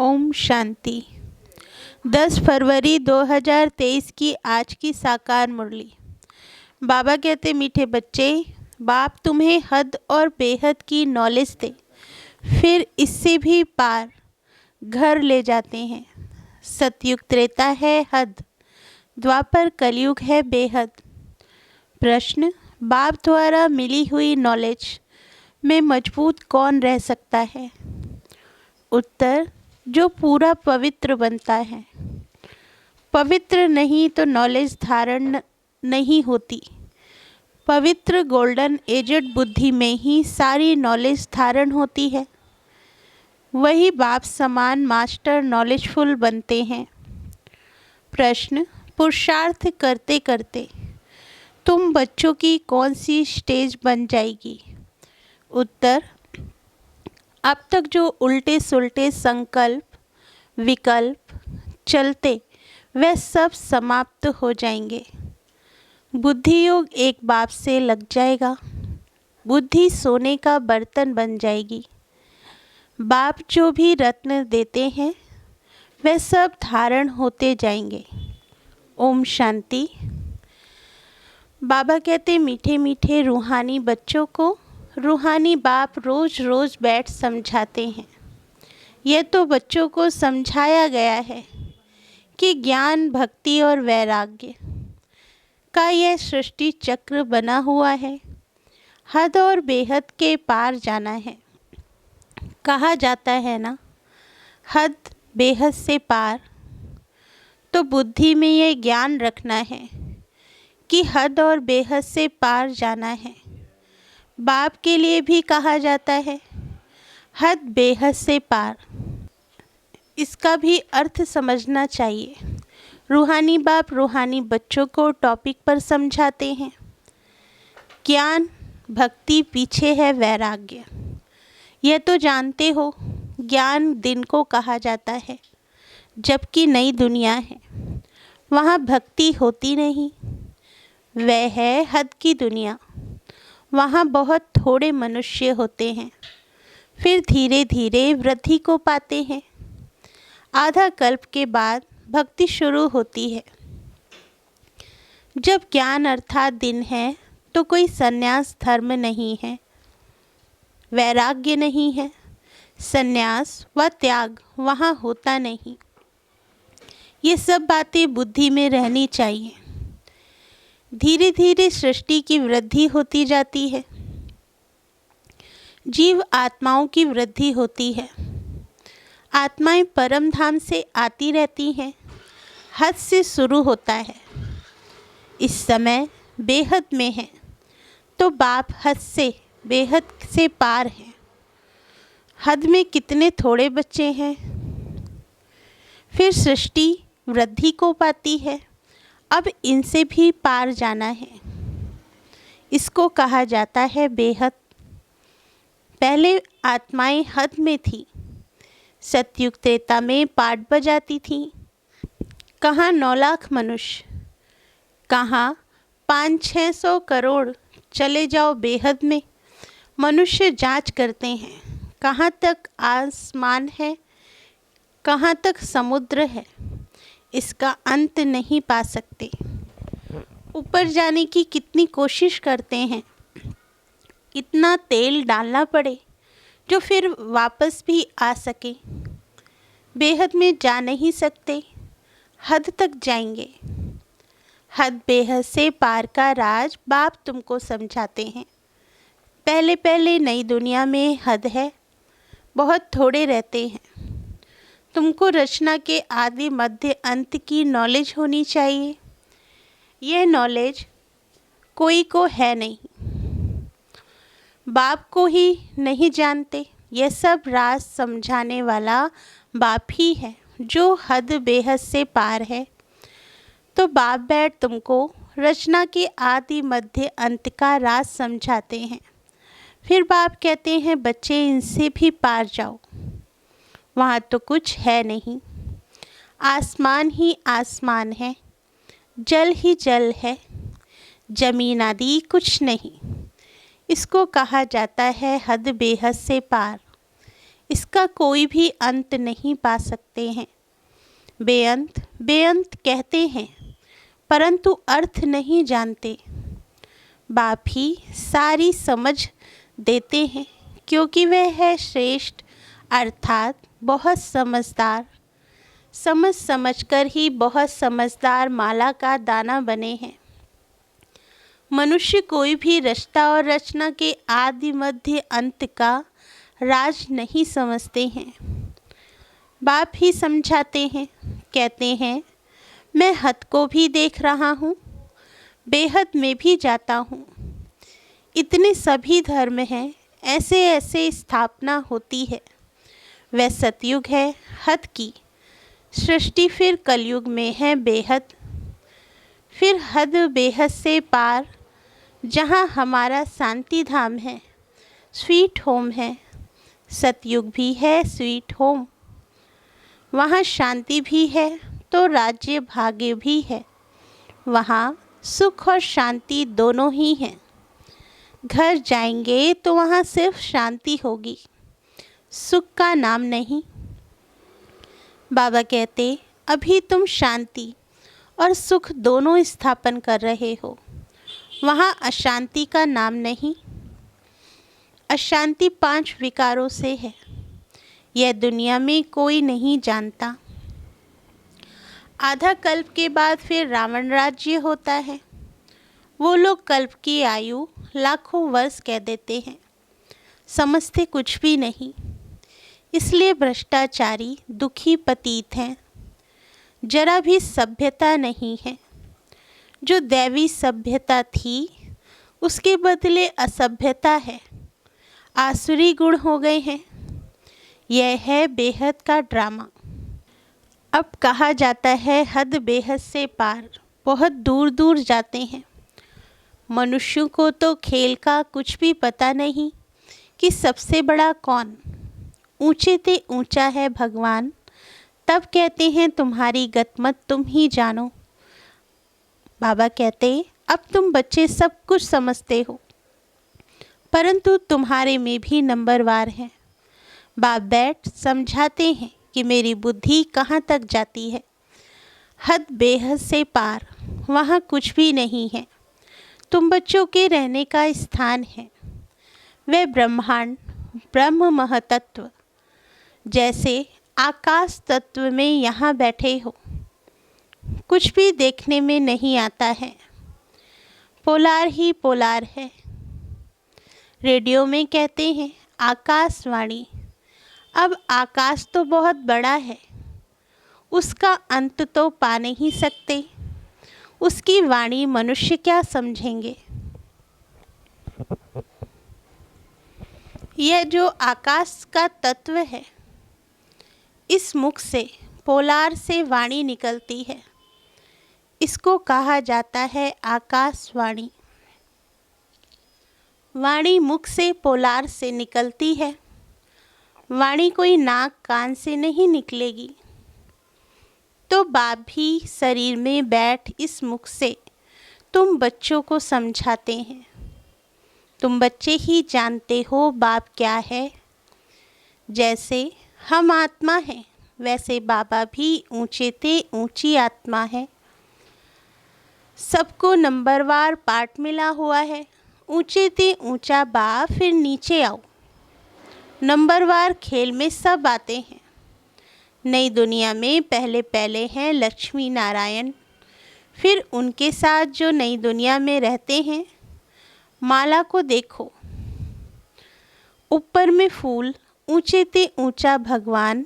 ओम शांति। 10 फरवरी 2023 की आज की साकार मुरली। बाबा कहते, मीठे बच्चे, बाप तुम्हें हद और बेहद की नॉलेज दे, फिर इससे भी पार घर ले जाते हैं। सतयुग त्रेता है हद, द्वापर कलयुग है बेहद। प्रश्न, बाप द्वारा मिली हुई नॉलेज में मजबूत कौन रह सकता है? उत्तर, जो पूरा पवित्र बनता है। पवित्र नहीं तो नॉलेज धारण नहीं होती। पवित्र गोल्डन एजेड बुद्धि में ही सारी नॉलेज धारण होती है। वही बाप समान मास्टर नॉलेजफुल बनते हैं। प्रश्न, पुरुषार्थ करते करते तुम बच्चों की कौन सी स्टेज बन जाएगी? उत्तर, अब तक जो उल्टे सुलटे संकल्प विकल्प चलते वह सब समाप्त हो जाएंगे। बुद्धि योग एक बाप से लग जाएगा। बुद्धि सोने का बर्तन बन जाएगी। बाप जो भी रत्न देते हैं वह सब धारण होते जाएंगे। ओम शांति। बाबा कहते, मीठे मीठे रूहानी बच्चों को रूहानी बाप रोज़ रोज़ बैठ समझाते हैं। यह तो बच्चों को समझाया गया है कि ज्ञान भक्ति और वैराग्य का यह सृष्टि चक्र बना हुआ है। हद और बेहद के पार जाना है। कहा जाता है ना, हद बेहद से पार। तो बुद्धि में यह ज्ञान रखना है कि हद और बेहद से पार जाना है। बाप के लिए भी कहा जाता है हद बेहद से पार। इसका भी अर्थ समझना चाहिए। रूहानी बाप रूहानी बच्चों को टॉपिक पर समझाते हैं। ज्ञान भक्ति पीछे है वैराग्य। यह तो जानते हो, ज्ञान दिन को कहा जाता है, जबकि नई दुनिया है वहाँ भक्ति होती नहीं। वह है हद की दुनिया। वहाँ बहुत थोड़े मनुष्य होते हैं, फिर धीरे धीरे वृद्धि को पाते हैं। आधा कल्प के बाद भक्ति शुरू होती है। जब ज्ञान अर्थात दिन है तो कोई संन्यास धर्म नहीं है, वैराग्य नहीं है। संन्यास व त्याग वहाँ होता नहीं। ये सब बातें बुद्धि में रहनी चाहिए। धीरे धीरे सृष्टि की वृद्धि होती जाती है। जीव आत्माओं की वृद्धि होती है। आत्माएं परम धाम से आती रहती हैं। हद से शुरू होता है। इस समय बेहद में है तो बाप हद से बेहद से पार हैं। हद में कितने थोड़े बच्चे हैं। फिर सृष्टि वृद्धि को पाती है। अब इनसे भी पार जाना है। इसको कहा जाता है बेहद। पहले आत्माएं हद में थी। सतयुग त्रेता में पाठ बजाती थीं। कहाँ 9 लाख मनुष्य, कहाँ 500-600 करोड़। चले जाओ बेहद में, मनुष्य जांच करते हैं कहाँ तक आसमान है, कहाँ तक समुद्र है। इसका अंत नहीं पा सकते। ऊपर जाने की कितनी कोशिश करते हैं, इतना तेल डालना पड़े जो फिर वापस भी आ सके। बेहद में जा नहीं सकते, हद तक जाएंगे। हद बेहद से पार का राज बाप तुमको समझाते हैं। पहले पहले नई दुनिया में हद है, बहुत थोड़े रहते हैं। तुमको रचना के आदि मध्य अंत की नॉलेज होनी चाहिए। यह नॉलेज कोई को है नहीं। बाप को ही नहीं जानते। यह सब राज समझाने वाला बाप ही है जो हद बेहद से पार है। तो बाप बैठ तुमको रचना के आदि मध्य अंत का राज समझाते हैं। फिर बाप कहते हैं, बच्चे इनसे भी पार जाओ। वहाँ तो कुछ है नहीं। आसमान ही आसमान है, जल ही जल है, जमीन आदि कुछ नहीं। इसको कहा जाता है हद बेहद से पार। इसका कोई भी अंत नहीं पा सकते हैं। बेअंत बेअंत कहते हैं, परंतु अर्थ नहीं जानते। बाप ही सारी समझ देते हैं, क्योंकि वह है श्रेष्ठ, अर्थात बहुत समझदार। समझ समझकर ही बहुत समझदार माला का दाना बने हैं। मनुष्य कोई भी रचता और रचना के आदि मध्य अंत का राज नहीं समझते हैं। बाप ही समझाते हैं, कहते हैं, मैं हद को भी देख रहा हूँ, बेहद में भी जाता हूँ। इतने सभी धर्म हैं, ऐसे ऐसे स्थापना होती है। वह सतयुग है हद की सृष्टि, फिर कलयुग में है बेहद, फिर हद बेहद से पार, जहाँ हमारा शांति धाम है, स्वीट होम है। सतयुग भी है स्वीट होम, वहाँ शांति भी है तो राज्य भाग्य भी है। वहाँ सुख और शांति दोनों ही हैं। घर जाएंगे तो वहाँ सिर्फ शांति होगी, सुख का नाम नहीं। बाबा कहते, अभी तुम शांति और सुख दोनों स्थापन कर रहे हो, वहाँ अशांति का नाम नहीं। अशांति 5 विकारों से है, यह दुनिया में कोई नहीं जानता। आधा कल्प के बाद फिर रावण राज्य होता है। वो लोग कल्प की आयु लाखों वर्ष कह देते हैं, समझते कुछ भी नहीं, इसलिए भ्रष्टाचारी दुखी पतित हैं। जरा भी सभ्यता नहीं है। जो दैवी सभ्यता थी उसके बदले असभ्यता है, आसुरी गुण हो गए हैं। यह है बेहद का ड्रामा। अब कहा जाता है हद बेहद से पार, बहुत दूर दूर जाते हैं। मनुष्यों को तो खेल का कुछ भी पता नहीं कि सबसे बड़ा कौन, ऊंचे ते ऊंचा है भगवान। तब कहते हैं तुम्हारी गतमत तुम ही जानो। बाबा कहते, अब तुम बच्चे सब कुछ समझते हो, परंतु तुम्हारे में भी नंबरवार हैं। बाप बैठ समझाते हैं कि मेरी बुद्धि कहाँ तक जाती है। हद बेहद से पार, वहाँ कुछ भी नहीं है। तुम बच्चों के रहने का स्थान है। वह ब्रह्मांड ब्रह्म महतत्व, जैसे आकाश तत्व में यहाँ बैठे हो, कुछ भी देखने में नहीं आता है। पोलार ही पोलार है। रेडियो में कहते हैं आकाशवाणी। अब आकाश तो बहुत बड़ा है, उसका अंत तो पा नहीं सकते। उसकी वाणी मनुष्य क्या समझेंगे। यह जो आकाश का तत्व है, इस मुख से पोलार से वाणी निकलती है, इसको कहा जाता है आकाशवाणी। वाणी मुख से पोलार से निकलती है। वाणी कोई नाक कान से नहीं निकलेगी। तो बाप भी शरीर में बैठ इस मुख से तुम बच्चों को समझाते हैं। तुम बच्चे ही जानते हो बाप क्या है। जैसे हम आत्मा हैं, वैसे बाबा भी ऊंचे ते ऊंची आत्मा है। सबको नंबरवार पार्ट मिला हुआ है। ऊंचे ते ऊंचा बाप, फिर नीचे आओ। नंबरवार खेल में सब आते हैं। नई दुनिया में पहले पहले हैं लक्ष्मी नारायण, फिर उनके साथ जो नई दुनिया में रहते हैं। माला को देखो, ऊपर में फूल, ऊंचे ते ऊंचा भगवान,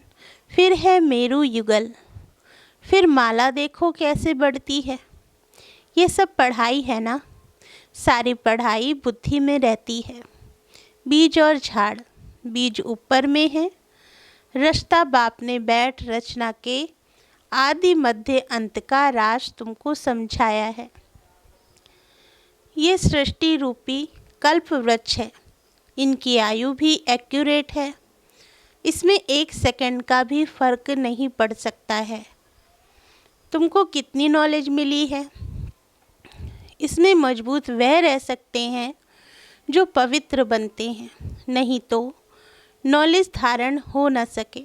फिर है मेरू युगल, फिर माला देखो कैसे बढ़ती है। ये सब पढ़ाई है ना, सारी पढ़ाई बुद्धि में रहती है। बीज और झाड़, बीज ऊपर में है। रचता बाप ने बैठ रचना के आदि मध्य अंत का राज तुमको समझाया है। ये सृष्टि रूपी कल्प वृक्ष है। इनकी आयु भी एक्यूरेट है। इसमें 1 सेकंड का भी फर्क नहीं पड़ सकता है। तुमको कितनी नॉलेज मिली है। इसमें मजबूत वह रह सकते हैं जो पवित्र बनते हैं, नहीं तो नॉलेज धारण हो न सके।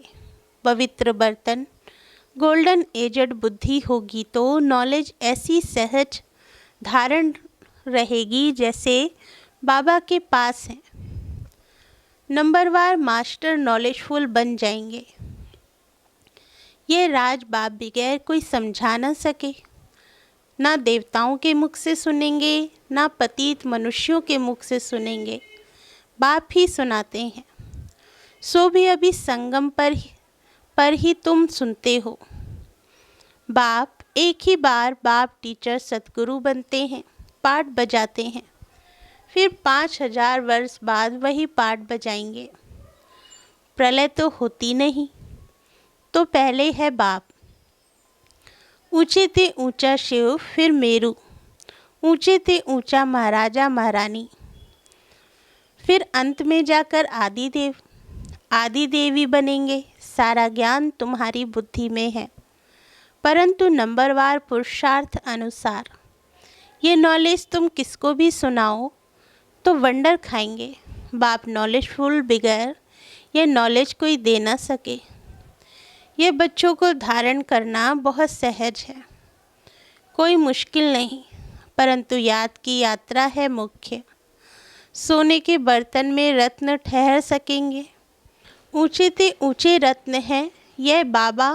पवित्र बर्तन गोल्डन एजड बुद्धि होगी तो नॉलेज ऐसी सहज धारण रहेगी जैसे बाबा के पास है। नंबरवार मास्टर नॉलेजफुल बन जाएंगे। ये राज बाप बगैर कोई समझा न सके। ना देवताओं के मुख से सुनेंगे, ना पतित मनुष्यों के मुख से सुनेंगे, बाप ही सुनाते हैं। सो भी अभी संगम पर ही तुम सुनते हो। बाप एक ही बार बाप टीचर सतगुरु बनते हैं, पाठ बजाते हैं, फिर 5000 वर्ष बाद वही पाठ बजाएंगे। प्रलय तो होती नहीं, तो पहले है बाप। ऊंचे थे ऊंचा शिव, फिर मेरू, ऊंचे थे ऊंचा महाराजा महारानी, फिर अंत में जाकर आदिदेव, आदि देवी बनेंगे। सारा ज्ञान तुम्हारी बुद्धि में है, परंतु नंबरवार पुरुषार्थ अनुसार। ये नॉलेज तुम किसको भी सुनाओ तो वंडर खाएंगे। बाप नॉलेजफुल बगैर ये नॉलेज कोई दे ना सके। ये बच्चों को धारण करना बहुत सहज है, कोई मुश्किल नहीं, परंतु याद की यात्रा है मुख्य। सोने के बर्तन में रत्न ठहर सकेंगे। ऊंचे ते ऊंचे रत्न हैं। यह बाबा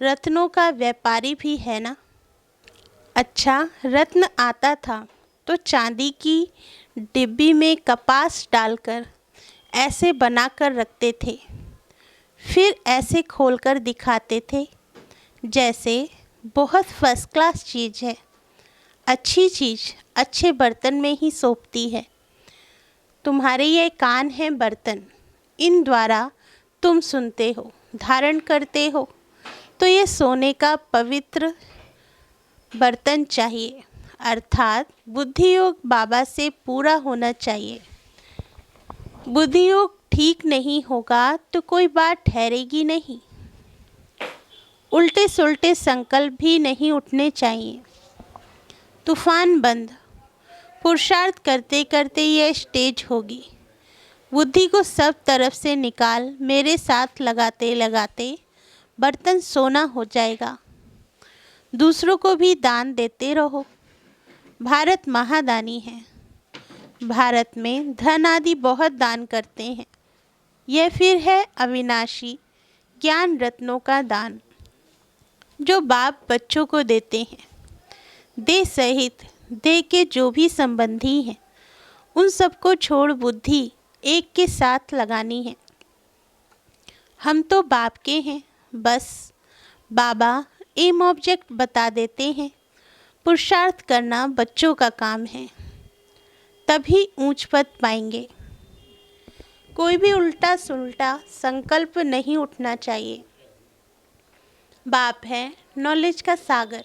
रत्नों का व्यापारी भी है ना। अच्छा, रत्न आता था तो चांदी की डिब्बी में कपास डालकर ऐसे बनाकर रखते थे, फिर ऐसे खोलकर दिखाते थे जैसे बहुत फर्स्ट क्लास चीज़ है। अच्छी चीज़ अच्छे बर्तन में ही सोपती है। तुम्हारे ये कान हैं बर्तन, इन द्वारा तुम सुनते हो, धारण करते हो। तो ये सोने का पवित्र बर्तन चाहिए, अर्थात बुद्धि योग बाबा से पूरा होना चाहिए। बुद्धि योग ठीक नहीं होगा तो कोई बात ठहरेगी नहीं। उल्टे सुल्टे संकल्प भी नहीं उठने चाहिए। तूफान बंद। पुरुषार्थ करते करते यह स्टेज होगी। बुद्धि को सब तरफ से निकाल मेरे साथ लगाते लगाते बर्तन सोना हो जाएगा। दूसरों को भी दान देते रहो। भारत महादानी है। भारत में धन आदि बहुत दान करते हैं। यह फिर है अविनाशी ज्ञान रत्नों का दान जो बाप बच्चों को देते हैं। देह सहित देह के जो भी संबंधी हैं उन सबको छोड़ बुद्धि एक के साथ लगानी है। हम तो बाप के हैं, बस बाबा एम ऑब्जेक्ट बता देते हैं। पुरुषार्थ करना बच्चों का काम है, तभी ऊंच पद पाएंगे। कोई भी उल्टा सुल्टा संकल्प नहीं उठना चाहिए। बाप है नॉलेज का सागर,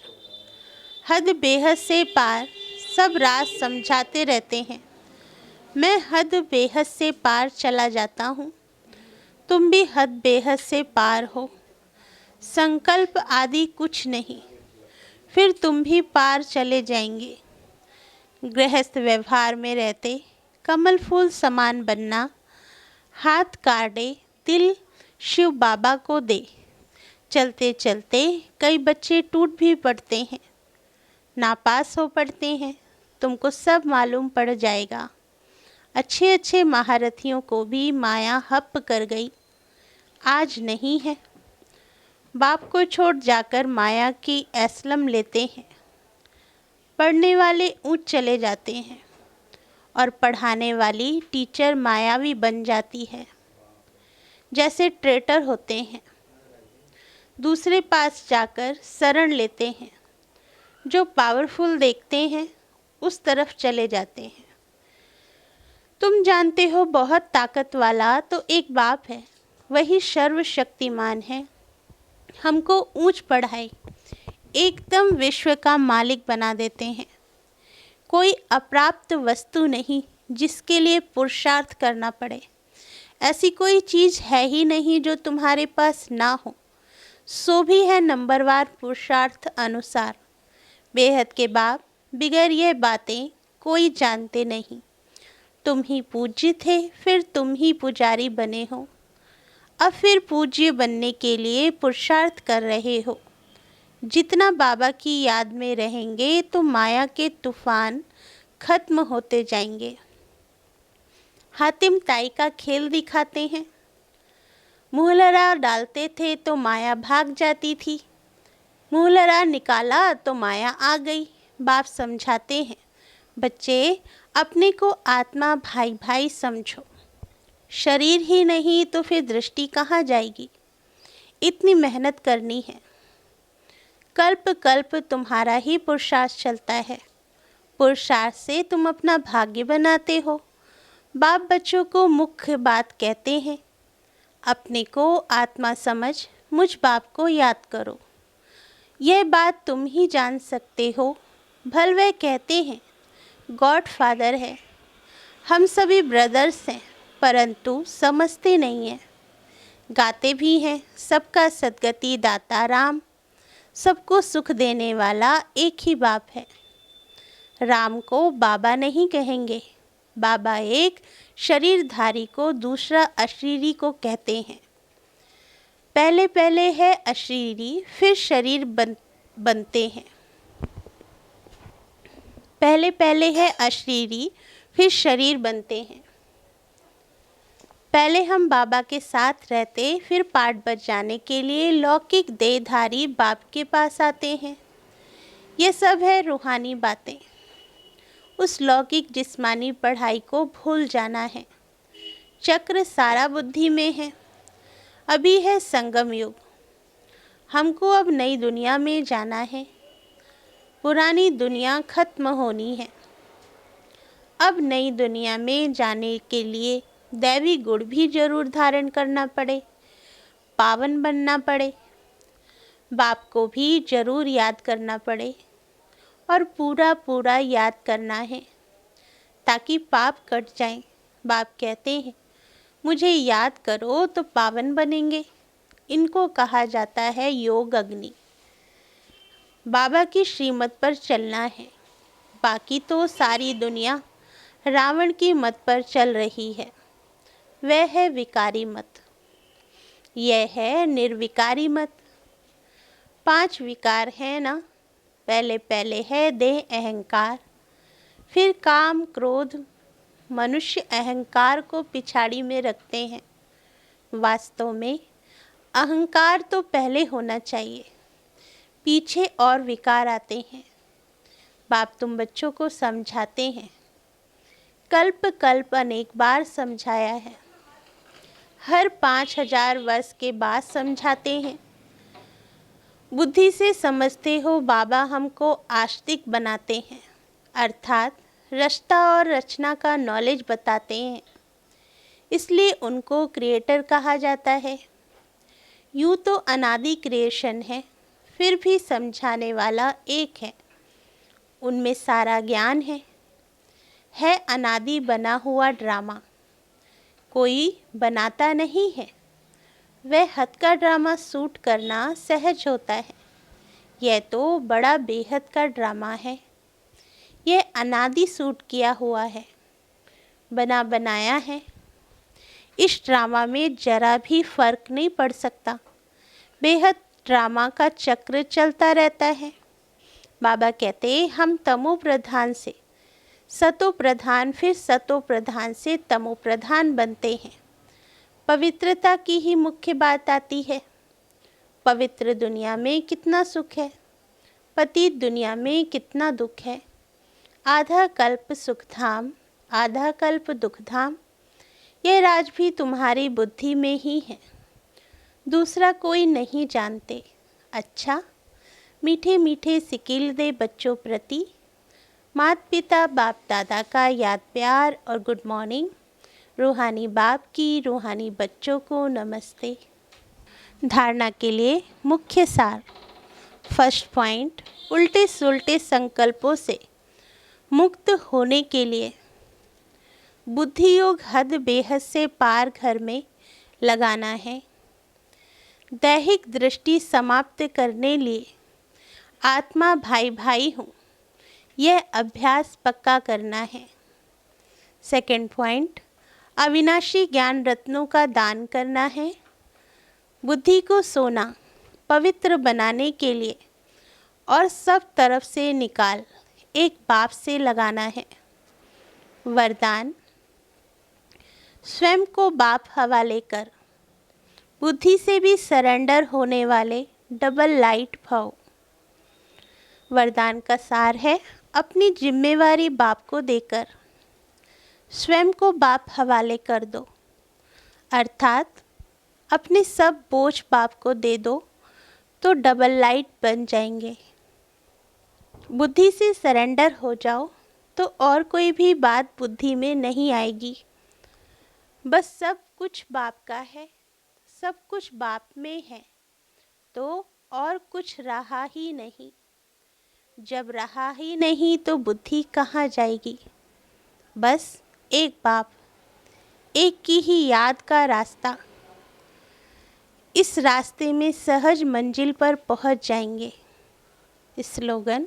हद बेहद से पार सब राज समझाते रहते हैं। मैं हद बेहद से पार चला जाता हूँ, तुम भी हद बेहद से पार हो। संकल्प आदि कुछ नहीं, फिर तुम भी पार चले जाएंगे। गृहस्थ व्यवहार में रहते कमल फूल समान बनना। हाथ काटे दिल शिव बाबा को दे। चलते चलते कई बच्चे टूट भी पड़ते हैं, नापास हो पड़ते हैं। तुमको सब मालूम पड़ जाएगा। अच्छे अच्छे महारथियों को भी माया हप कर गई, आज नहीं है। बाप को छोड़ जाकर माया की एसलम लेते हैं। पढ़ने वाले ऊंच चले जाते हैं और पढ़ाने वाली टीचर मायावी बन जाती है। जैसे ट्रेटर होते हैं, दूसरे पास जाकर शरण लेते हैं। जो पावरफुल देखते हैं उस तरफ चले जाते हैं। तुम जानते हो बहुत ताकत वाला तो एक बाप है, वही सर्वशक्तिमान है। हमको ऊंच पढ़ाए एकदम विश्व का मालिक बना देते हैं। कोई अप्राप्त वस्तु नहीं जिसके लिए पुरुषार्थ करना पड़े। ऐसी कोई चीज़ है ही नहीं जो तुम्हारे पास ना हो। सो भी है नंबरवार पुरुषार्थ अनुसार। बेहद के बाप बिगैर ये बातें कोई जानते नहीं। तुम ही पूज्य थे, फिर तुम ही पुजारी बने हो। अब फिर पूज्य बनने के लिए पुरुषार्थ कर रहे हो। जितना बाबा की याद में रहेंगे तो माया के तूफान खत्म होते जाएंगे। हातिम ताई का खेल दिखाते हैं। मुहलरा डालते थे तो माया भाग जाती थी, मुहलरा निकाला तो माया आ गई। बाप समझाते हैं, बच्चे अपने को आत्मा भाई भाई समझो। शरीर ही नहीं तो फिर दृष्टि कहाँ जाएगी। इतनी मेहनत करनी है। कल्प कल्प तुम्हारा ही पुरुषार्थ चलता है। पुरुषार्थ से तुम अपना भाग्य बनाते हो। बाप बच्चों को मुख्य बात कहते हैं, अपने को आत्मा समझ मुझ बाप को याद करो। यह बात तुम ही जान सकते हो। भल वे कहते हैं गॉड फादर है, हम सभी ब्रदर्स हैं, परंतु समझते नहीं हैं। गाते भी हैं सबका सद्गति दाता राम, सबको सुख देने वाला एक ही बाप है। राम को बाबा नहीं कहेंगे, बाबा एक शरीरधारी को दूसरा अशरीरी को कहते हैं। पहले पहले है अशरीरी फिर शरीर बनते हैं। पहले पहले है अशरीरी फिर शरीर बनते हैं। पहले हम बाबा के साथ रहते, फिर पाठ बजाने के लिए लौकिक देहधारी बाप के पास आते हैं। ये सब है रूहानी बातें। उस लौकिक जिस्मानी पढ़ाई को भूल जाना है। चक्र सारा बुद्धि में है। अभी है संगम युग। हमको अब नई दुनिया में जाना है। पुरानी दुनिया खत्म होनी है। अब नई दुनिया में जाने के लिए दैवी गुण भी जरूर धारण करना पड़े, पावन बनना पड़े, बाप को भी जरूर याद करना पड़े और पूरा पूरा याद करना है ताकि पाप कट जाएं। बाप कहते हैं मुझे याद करो तो पावन बनेंगे। इनको कहा जाता है योग अग्नि। बाबा की श्रीमत पर चलना है। बाकी तो सारी दुनिया रावण की मत पर चल रही है। वह है विकारी मत, यह है निर्विकारी मत। 5 विकार है ना। पहले पहले है देह अहंकार, फिर काम क्रोध। मनुष्य अहंकार को पिछाड़ी में रखते हैं। वास्तव में अहंकार तो पहले होना चाहिए, पीछे और विकार आते हैं। बाप तुम बच्चों को समझाते हैं, कल्प कल्प अनेक बार समझाया है, हर 5000 वर्ष के बाद समझाते हैं। बुद्धि से समझते हो बाबा हमको आस्तिक बनाते हैं, अर्थात रचता और रचना का नॉलेज बताते हैं, इसलिए उनको क्रिएटर कहा जाता है। यूँ तो अनादि क्रिएशन है, फिर भी समझाने वाला एक है। उनमें सारा ज्ञान है अनादि बना हुआ ड्रामा। कोई बनाता नहीं है। वह हद का ड्रामा शूट करना सहज होता है। यह तो बड़ा बेहद का ड्रामा है। यह अनादि शूट किया हुआ है, बना बनाया है। इस ड्रामा में जरा भी फर्क नहीं पड़ सकता। बेहद ड्रामा का चक्र चलता रहता है। बाबा कहते हम तमो प्रधान से सतो प्रधान, फिर सतो प्रधान से तमो प्रधान बनते हैं। पवित्रता की ही मुख्य बात आती है। पवित्र दुनिया में कितना सुख है, पतित दुनिया में कितना दुख है। आधा कल्प सुख धाम, आधा कल्प दुख धाम। यह राज भी तुम्हारी बुद्धि में ही है, दूसरा कोई नहीं जानते। अच्छा, मीठे मीठे सिकिल दे बच्चों प्रति माता पिता बाप दादा का याद प्यार और गुड मॉर्निंग। रूहानी बाप की रूहानी बच्चों को नमस्ते। धारणा के लिए मुख्य सार। फर्स्ट पॉइंट, उल्टे सुलटे संकल्पों से मुक्त होने के लिए बुद्धि योग हद बेहद से पार घर में लगाना है। दैहिक दृष्टि समाप्त करने लिए आत्मा भाई भाई हूँ, यह अभ्यास पक्का करना है। सेकंड पॉइंट, अविनाशी ज्ञान रत्नों का दान करना है। बुद्धि को सोना पवित्र बनाने के लिए और सब तरफ से निकाल एक बाप से लगाना है। वरदान: स्वयं को बाप हवाले कर, बुद्धि से भी सरेंडर होने वाले डबल लाइट भव। वरदान का सार है, अपनी जिम्मेवारी बाप को देकर स्वयं को बाप हवाले कर दो, अर्थात अपने सब बोझ बाप को दे दो तो डबल लाइट बन जाएंगे। बुद्धि से सरेंडर हो जाओ तो और कोई भी बात बुद्धि में नहीं आएगी। बस सब कुछ बाप का है, सब कुछ बाप में है, तो और कुछ रहा ही नहीं। जब रहा ही नहीं तो बुद्धि कहाँ जाएगी। बस एक बाप, एक की ही याद का रास्ता। इस रास्ते में सहज मंजिल पर पहुँच जाएंगे। स्लोगन: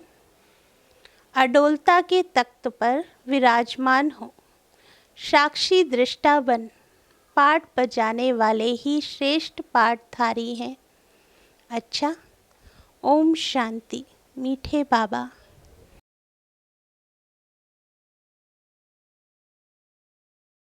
अडोलता के तख्त पर विराजमान हो, साक्षी दृष्टा बन, पाठ बजाने वाले ही श्रेष्ठ पाठधारी हैं। अच्छा, ओम शांति। मीठे बाबा।